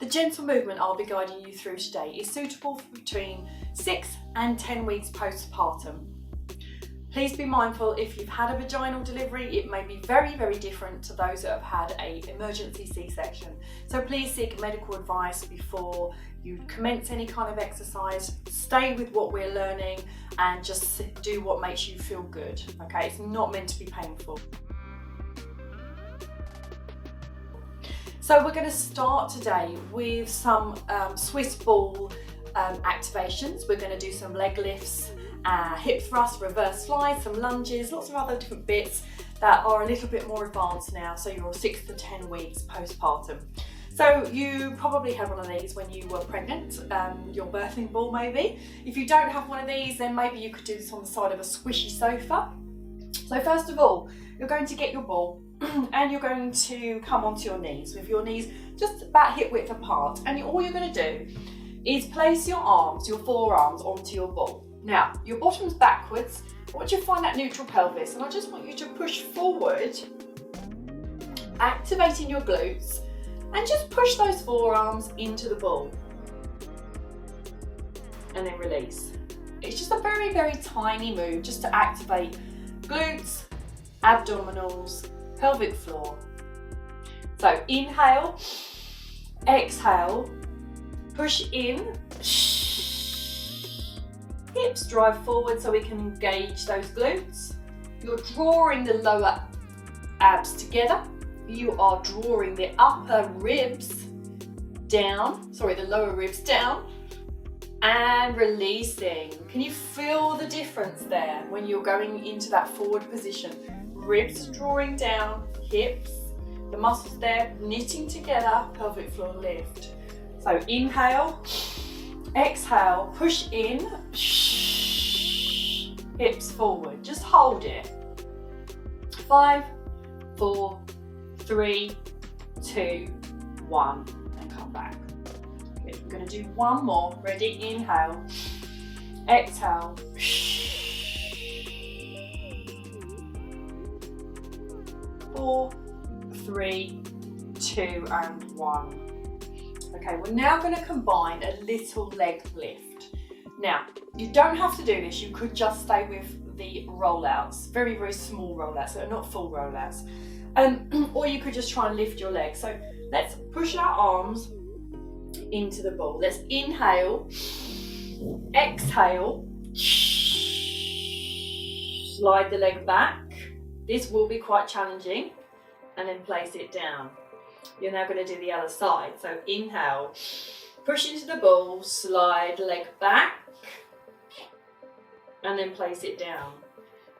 The gentle movement I'll be guiding you through today is suitable for between 6 and 10 weeks postpartum. Please be mindful, if you've had a vaginal delivery, it may be very, very different to those that have had an emergency C-section. So please seek medical advice before you commence any kind of exercise. Stay with what we're learning and just do what makes you feel good. Okay, it's not meant to be painful. So we're going to start today with some Swiss ball activations. We're going to do some leg lifts, hip thrusts, reverse slides, some lunges, lots of other different bits that are a little bit more advanced now. So you're 6 to 10 weeks postpartum. So you probably had one of these when you were pregnant, your birthing ball maybe. If you don't have one of these, then maybe you could do this on the side of a squishy sofa. So first of all, you're going to get your ball and you're going to come onto your knees with your knees just about hip width apart. And all you're going to do is place your arms, your forearms, onto your ball. Now, your bottom's backwards. I want you to find that neutral pelvis, and I just want you to push forward, activating your glutes, and just push those forearms into the ball. And then release. It's just a very, very tiny move just to activate glutes, abdominals, pelvic floor. So inhale, exhale, push in, hips drive forward so we can engage those glutes. You're drawing the lower abs together. You are drawing the upper ribs down, the lower ribs down, and releasing. Can you feel the difference there when you're going into that forward position? Ribs drawing down, hips, the muscles there knitting together, pelvic floor lift. So inhale, exhale, push in, hips forward, just hold it. 5, 4, 3, 2, 1, and come back. Okay, we're going to do one more. Ready? Inhale, exhale, 4, 3, 2, and 1. Okay, we're now going to combine a little leg lift. Now, you don't have to do this. You could just stay with the rollouts, very, very small rollouts, so not full rollouts. Or you could just try and lift your legs. So let's push our arms into the ball. Let's inhale, exhale, slide the leg back. This will be quite challenging, and then place it down. You're now going to do the other side. So inhale, push into the ball, slide leg back, and then place it down.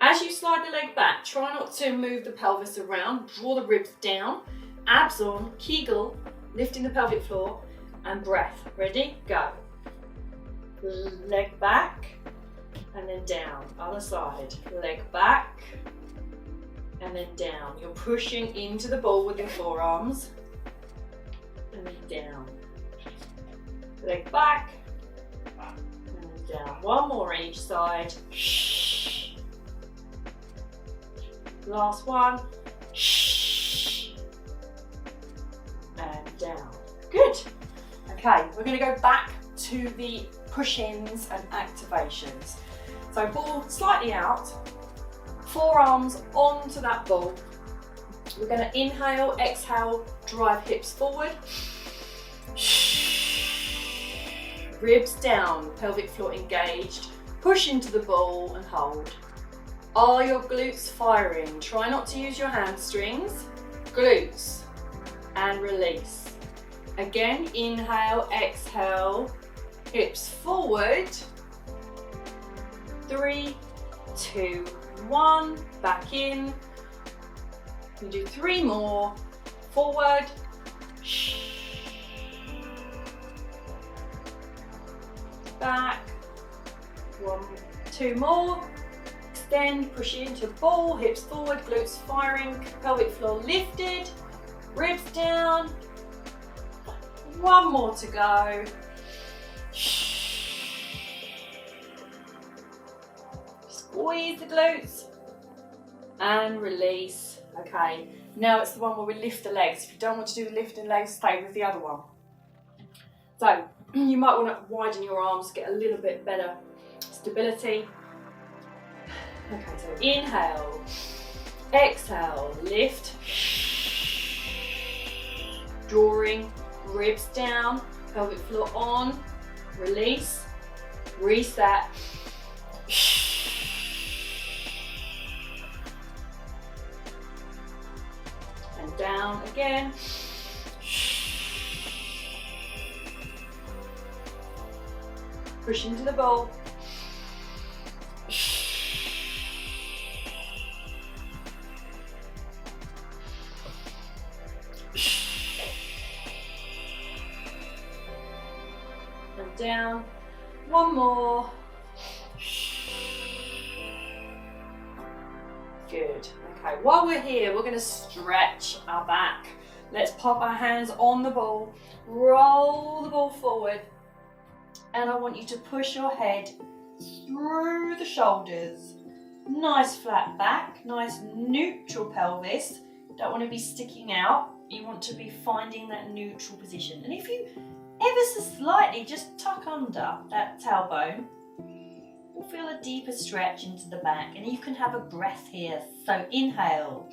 As you slide the leg back, try not to move the pelvis around, draw the ribs down, abs on, kegel, lifting the pelvic floor, and breath. Ready? Go. Leg back, and then down. Other side. Leg back, and then down. You're pushing into the ball with your forearms, and then down. Leg back, and then down. One more on each side. Last one. And down. Good. Okay, we're going to go back to the push-ins and activations. So ball slightly out, forearms onto that ball. We're going to inhale, exhale, drive hips forward. Ribs down, pelvic floor engaged. Push into the ball and hold. Are your glutes firing? Try not to use your hamstrings. Glutes. And release. Again, inhale, exhale, hips forward. 3, 2, 1, back in. You do 3 more. Forward. Back. 1, 2 more. Extend, push into ball, hips forward, glutes firing, pelvic floor lifted, ribs down. 1 more to go. Squeeze the glutes and release. Okay, now it's the one where we lift the legs. If you don't want to do the lifting legs, stay with the other one. So you might want to widen your arms, get a little bit better stability. Okay, so inhale, exhale, lift, drawing ribs down, pelvic floor on, release, reset, and down again. Push into the ball. And down. One more. Good. Okay, while we're here, we're going to stretch our back. Let's pop our hands on the ball, roll the ball forward, and I want you to push your head through the shoulders. Nice flat back, nice neutral pelvis. Don't want to be sticking out. You want to be finding that neutral position. And if you ever so slightly just tuck under that tailbone, you'll feel a deeper stretch into the back, and you can have a breath here. So inhale,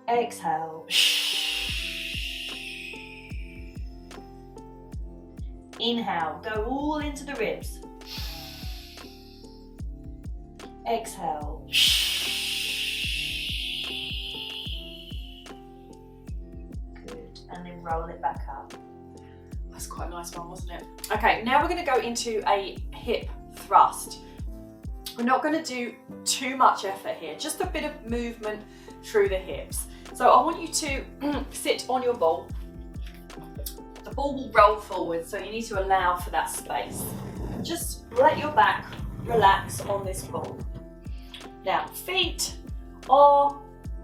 exhale, inhale, go all into the ribs, exhale, good, and then roll it back up. That's quite a nice one, wasn't it? Okay, now we're going to go into a hip thrust. We're not going to do too much effort here, just a bit of movement through the hips. So I want you to sit on your ball. The ball will roll forward, so you need to allow for that space. Just let your back relax on this ball. Now, feet are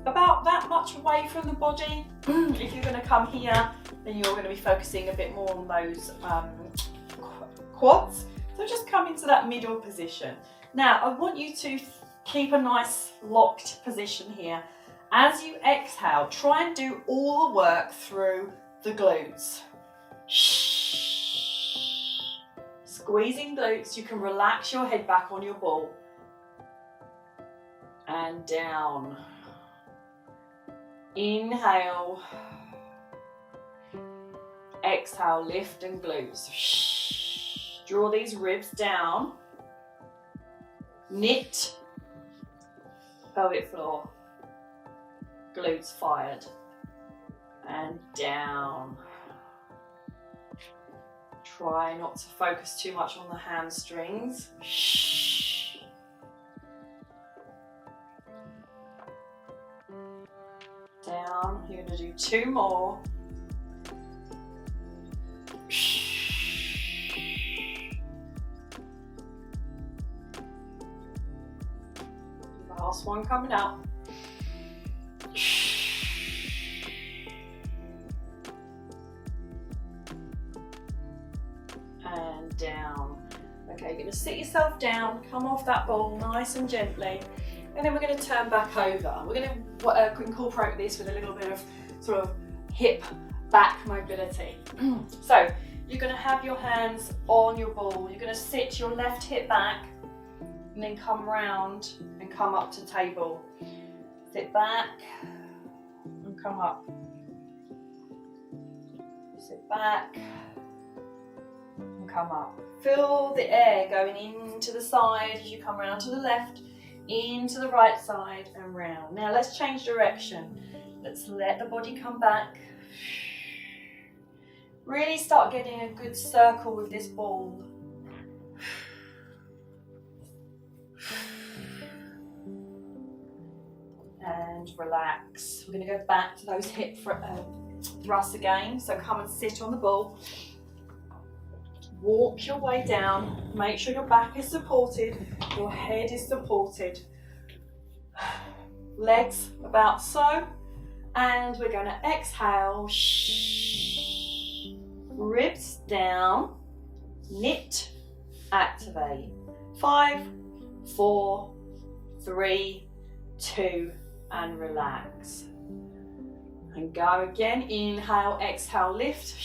about that much away from the body. If you're going to come here, then you're going to be focusing a bit more on those quads. So just come into that middle position. Now, I want you to keep a nice locked position here. As you exhale, try and do all the work through the glutes. Squeezing glutes, you can relax your head back on your ball. And down. Inhale. Exhale, lift and glutes. Draw these ribs down. Knit. Pelvic floor. Glutes fired. And down. Try not to focus too much on the hamstrings. Down. You're going to do two more. Last one coming up. And down. Okay, you're going to sit yourself down, come off that ball nice and gently, and then we're going to turn back over. We're going to incorporate this with a little bit of sort of hip back mobility. So you're going to have your hands on your ball. You're going to sit your left hip back and then come round and come up to table. Sit back and come up. Sit back and come up. Feel the air going into the side as you come round to the left, into the right side and round. Now let's change direction. Let's let the body come back. Really start getting a good circle with this ball. And relax. We're going to go back to those hip thrusts again. So come and sit on the ball. Walk your way down. Make sure your back is supported. Your head is supported. Legs about so. And we're going to exhale. Ribs down. Knit. Activate. 5, 4, 3, 2, and relax. And go again. Inhale, exhale, lift.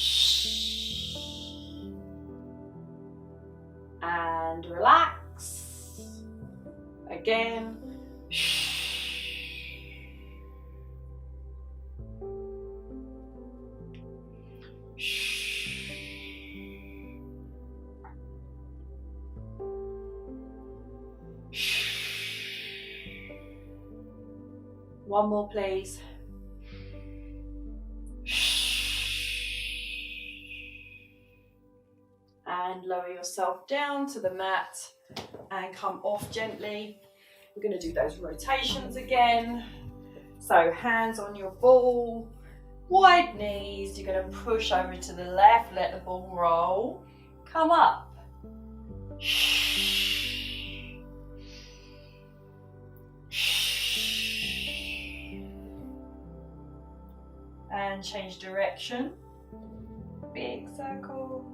And relax. Again. One more, please. And lower yourself down to the mat and come off gently. We're going to do those rotations again. So hands on your ball, wide knees. You're going to push over to the left, let the ball roll. Come up. And change direction. Big circle.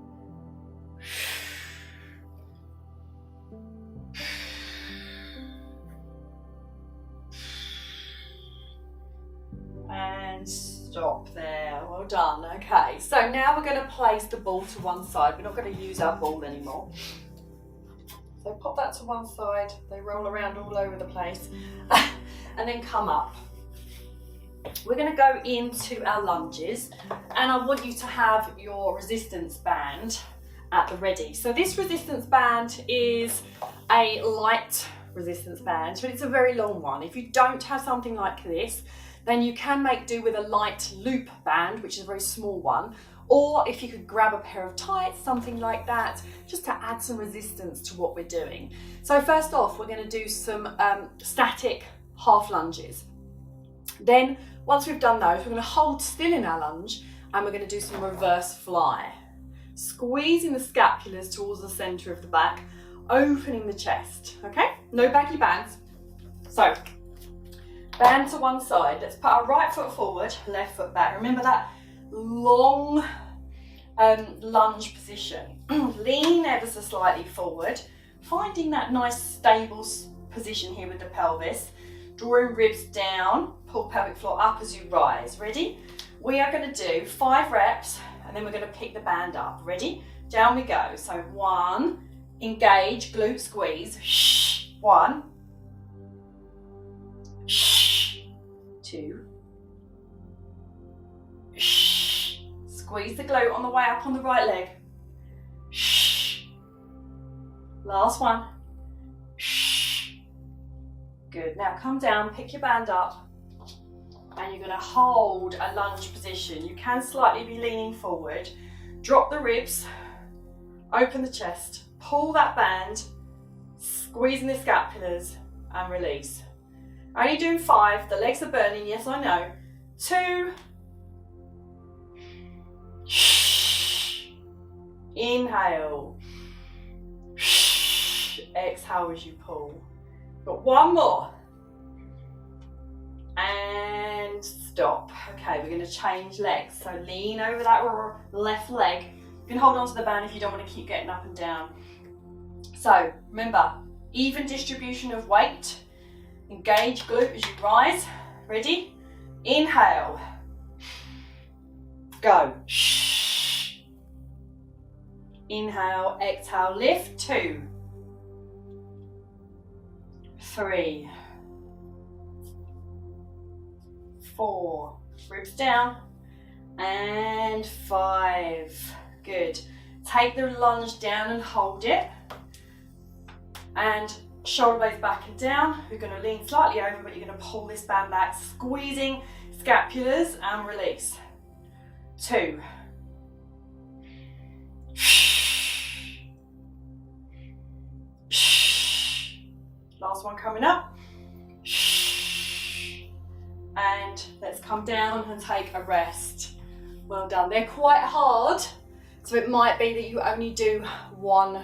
And stop there. Well done. Okay, so now we're going to place the ball to one side. We're not going to use our ball anymore. So pop that to one side. They roll around all over the place. And then come up. We're going to go into our lunges, and I want you to have your resistance band at the ready. So this resistance band is a light resistance band, but it's a very long one. If you don't have something like this, then you can make do with a light loop band, which is a very small one, or if you could grab a pair of tights, something like that, just to add some resistance to what we're doing. So first off, we're going to do some static half lunges. Then once we've done those, we're going to hold still in our lunge and we're going to do some reverse fly. Squeezing the scapulars towards the center of the back, opening the chest, okay? No baggy bands. So, band to one side. Let's put our right foot forward, left foot back. Remember that long lunge position. Lean ever so slightly forward, finding that nice stable position here with the pelvis. Drawing ribs down, pull pelvic floor up as you rise. Ready? We are going to do 5 reps and then we're going to pick the band up. Ready? Down we go. So 1, engage, glute squeeze. 1, 2, squeeze the glute on the way up on the right leg. Last one. Good. Now come down, pick your band up, and you're going to hold a lunge position. You can slightly be leaning forward. Drop the ribs, open the chest, pull that band, squeezing the scapulars, and release. Only doing 5. The legs are burning, yes, I know. 2. Inhale. Exhale as you pull. Got 1 more. And stop. Okay, we're going to change legs. So lean over that left leg. You can hold on to the band if you don't want to keep getting up and down. So remember, even distribution of weight. Engage glute as you rise. Ready? Inhale. Go. Inhale, exhale, lift. 2, 3, 4, ribs down, and 5. Good. Take the lunge down and hold it, and shoulder blades back and down. You're going to lean slightly over, but you're going to pull this band back, squeezing scapulars, and release. 2, last one coming up. And let's come down and take a rest. Well done. They're quite hard, so it might be that you only do 1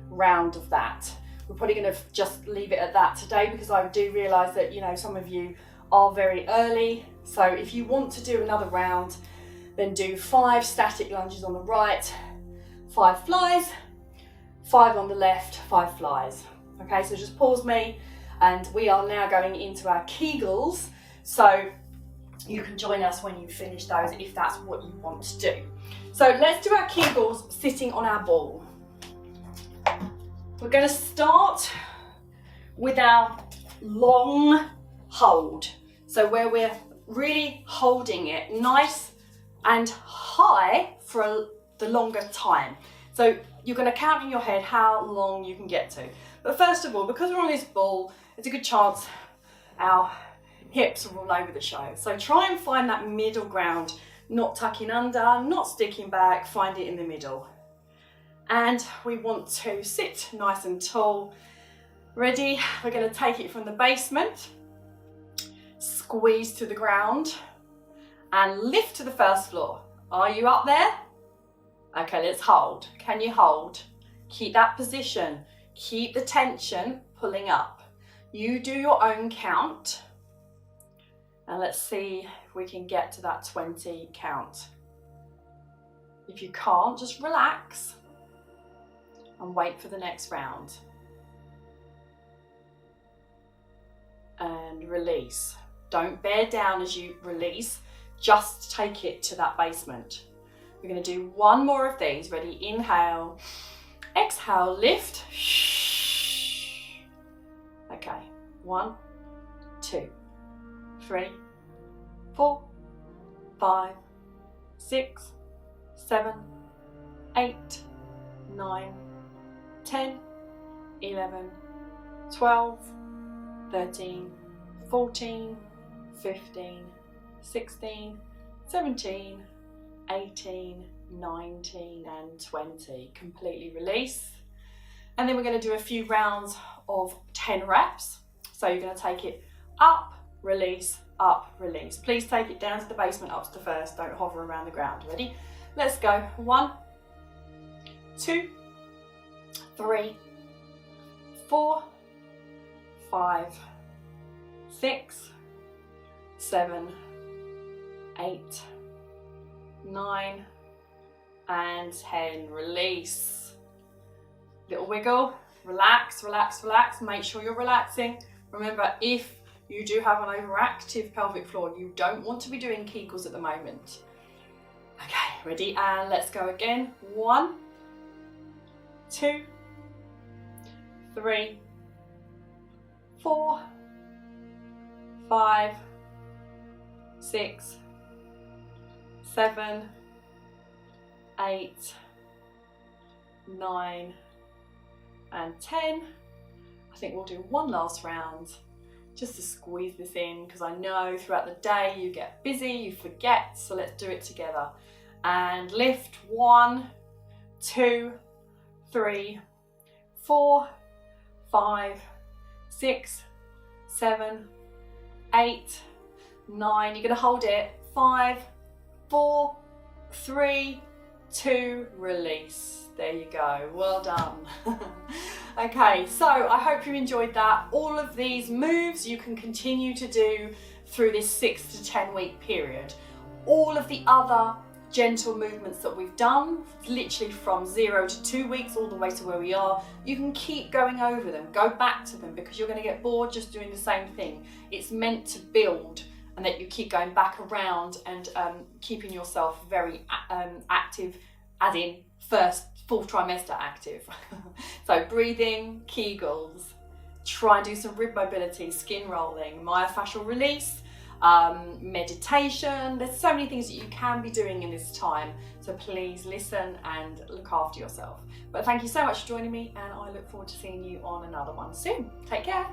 round of that. We're probably going to just leave it at that today, because I do realise that, you know, some of you are very early. So if you want to do another round, then do 5 static lunges on the right, 5 flies, 5 on the left, 5 flies. Okay, so just pause me, and we are now going into our Kegels. So you can join us when you finish those if that's what you want to do. So let's do our Kegels sitting on our ball. We're going to start with our long hold. So where we're really holding it nice and high for the longer time. So you're going to count in your head how long you can get to. But first of all, because we're on this ball, it's a good chance our hips are all over the show. So try and find that middle ground, not tucking under, not sticking back, find it in the middle. And we want to sit nice and tall. Ready? We're going to take it from the basement, squeeze to the ground, and lift to the first floor. Are you up there? Okay, let's hold. Can you hold? Keep that position. Keep the tension pulling up. You do your own count. And let's see if we can get to that 20 count. If you can't, just relax and wait for the next round. And release. Don't bear down as you release, just take it to that basement. We're going to do one more of these. Ready? Inhale, exhale, lift. Okay, 1, 2, 3, 4, 5, 6, 7, 8, 9, 10, 11, 12, 13, 14, 15, 16, 17, 18, 19 and 20. Completely release. And then we're going to do a few rounds of 10 reps. So you're going to take it up, release, up, release. Please take it down to the basement, up to the first. Don't hover around the ground. Ready? Let's go. 1, 2, 3, 4, 5, 6, 7, 8, 9 and 10. Release. Little wiggle. Relax, relax, relax. Make sure you're relaxing. Remember, if you do have an overactive pelvic floor, you don't want to be doing Kegels at the moment. Okay, ready? And let's go again. 1, 2, 3, 4, 5, 6, 7, 8, 9 and 10. I think we'll do one last round just to squeeze this in, because I know throughout the day you get busy, you forget, so let's do it together. And lift. 1, 2, 3, 4, 5, 6, 7, 8, 9. You're going to hold it. 5, 4, 3, 2, release. There you go. Well done. Okay, so I hope you enjoyed that. All of these moves you can continue to do through this 6 to 10 week period. All of the other gentle movements that we've done, literally from 0 to 2 weeks all the way to where we are, you can keep going over them, go back to them, because you're going to get bored just doing the same thing. It's meant to build, and that you keep going back around and keeping yourself very active, as in full trimester active. So breathing, Kegels, try and do some rib mobility, skin rolling, myofascial release, meditation. There's so many things that you can be doing in this time, so please listen and look after yourself. But thank you so much for joining me, and I look forward to seeing you on another one soon. Take care.